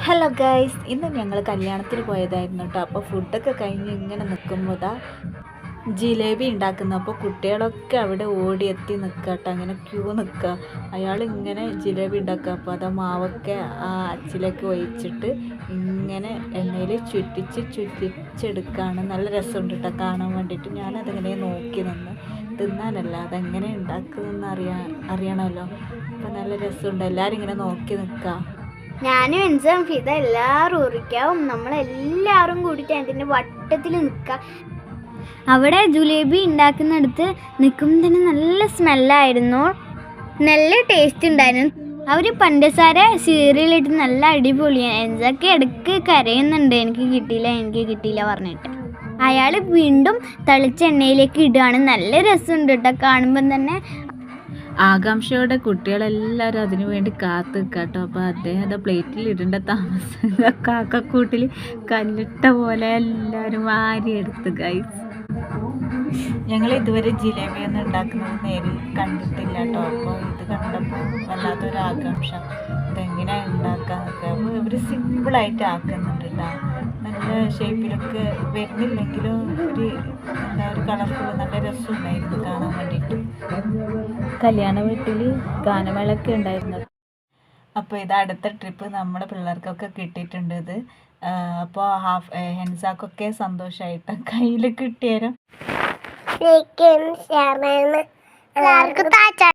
Hello guys, ഇന്ന് ഞങ്ങൾ കല്യാണത്തിന് പോയതായിരുന്നു കേട്ടോ. അപ്പോൾ ഫുഡൊക്കെ കഴിഞ്ഞ് ഇങ്ങനെ നിൽക്കുമ്പോൾ ജിലേബി ഉണ്ടാക്കുന്നു. അപ്പോൾ കുട്ടികളൊക്കെ അവിടെ ഓടിയെത്തി നിൽക്കുക കേട്ടോ, അങ്ങനെ ക്യൂ നിൽക്കുക. അയാൾ ഇങ്ങനെ ജിലേബി ഉണ്ടാക്കുക. അപ്പോൾ അത് മാവൊക്കെ ആ അച്ചിലേക്ക് ഒഴിച്ചിട്ട് ഇങ്ങനെ എണ്ണയിൽ ചുറ്റിച്ചെടുക്കുകയാണ്. നല്ല രസമുണ്ട് കേട്ടോ കാണാൻ വേണ്ടിയിട്ട്. ഞാനതിങ്ങനെ നോക്കി നിന്ന്, തിന്നാനല്ല, അതെങ്ങനെ ഉണ്ടാക്കുന്നതെന്ന് അറിയണമല്ലോ. അപ്പോൾ നല്ല രസമുണ്ട്, എല്ലാവരും ഇങ്ങനെ നോക്കി നിൽക്കുക. ഞാനും എൻസും ഫിദ എല്ലാവരും ഉറിക്കാവും. നമ്മളെല്ലാവരും കൂടിയിട്ട് അതിൻ്റെ വട്ടത്തിൽ നിൽക്കുക. അവിടെ ജിലേബി ഉണ്ടാക്കുന്നിടത്ത് നിൽക്കുമ്പോൾ തന്നെ നല്ല സ്മെല്ലായിരുന്നു, നല്ല ടേസ്റ്റ് ഉണ്ടായിരുന്നു. അവർ പഞ്ചസാര സീറിയലിട്ട് നല്ല അടിപൊളിയാണ്. എൻസൊക്കെ ഇടയ്ക്ക് കരയുന്നുണ്ട്, എനിക്ക് കിട്ടിയില്ല പറഞ്ഞിട്ട്. അയാൾ വീണ്ടും തളിച്ച എണ്ണയിലേക്ക് ഇടുകയാണ്. നല്ല രസമുണ്ട് കേട്ടോ കാണുമ്പം തന്നെ. ആകാംക്ഷയോടെ കുട്ടികളെല്ലാവരും അതിനു വേണ്ടി കാത്തു നിൽക്കുക കേട്ടോ. അപ്പോൾ അദ്ദേഹം പ്ലേറ്റിൽ ഇടേണ്ട താമസം കാക്കക്കൂട്ടിൽ കല്ലിട്ട പോലെ എല്ലാവരും വാരിയെടുത്ത്. ഗൈസ്, ഞങ്ങൾ ഇതുവരെ ജിലേബിയൊന്നും ഉണ്ടാക്കുന്നത് നേരിൽ കണ്ടിട്ടില്ല കേട്ടോ. അപ്പോൾ ഇത് കണ്ടപ്പോൾ വല്ലാത്തൊരു ആകാംക്ഷ, ഇതെങ്ങനെ ഉണ്ടാക്കാന്നൊക്കെ. അപ്പോൾ ഇവർ സിമ്പിളായിട്ട് ആക്കുന്നുണ്ട് കേട്ടോ. നല്ല ഷേപ്പിലൊക്കെ വരുന്നില്ലെങ്കിലും ഒരു കളർഫുൾ നല്ല രസമുണ്ടായിരുന്നു കാണാൻ വേണ്ടിയിട്ട്. കല്യാണ വീട്ടിൽ ഗാനമേളൊക്കെ ഉണ്ടായിരുന്നു. അപ്പോൾ ഇത് അടുത്ത ട്രിപ്പ് നമ്മുടെ പിള്ളേർക്കൊക്കെ കിട്ടിയിട്ടുണ്ട് ഇത്. അപ്പോൾ ഹെൻസാക്കൊക്കെ സന്തോഷമായിട്ട് കയ്യിൽ കിട്ടിയാലും എല്ലാവർക്കും